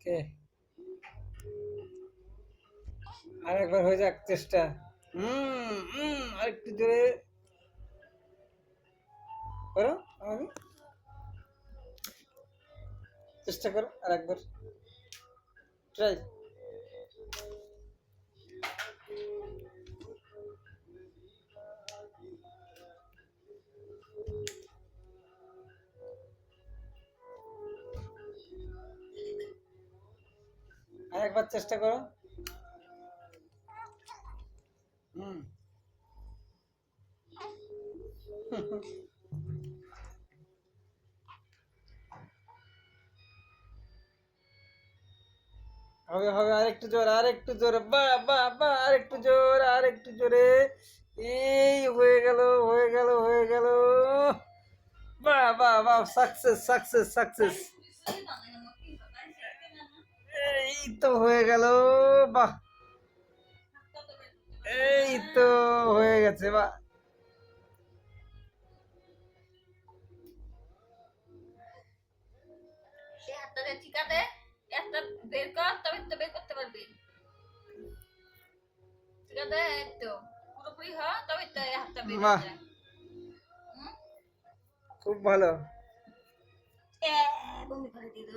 কে আরেকবার হয়ে যাক চেষ্টা। আরেকটু জোরে করো আমাকে, চেষ্টা করো আরেকবার, ট্রাই। আরেকবার চেষ্টা করো। হুম হবে হবে, আরেকটু জোর, আরেকটু জোরে, বাহ বাহ বাহ, আরেকটু জোর, আরেকটু জোরে। এই হয়ে গেল, হয়ে গেল, হয়ে গেল। বাহ বাহ বাহ, সাকসেস সাকসেস সাকসেস। এই তো হয়ে গেল। বাহ, এই তো হয়ে গেছে, বাহ। এই হাতটা দিয়ে ঠিকা দে, একটা বের কর, তবে তো বের করতে পারবি। ঠিকা দে, এই তো পুরোপুরি হ, তবে তো এই হাতটা বের হয়ে বাহ, যায়। হুম? খুব ভালো। বমি করে দিল।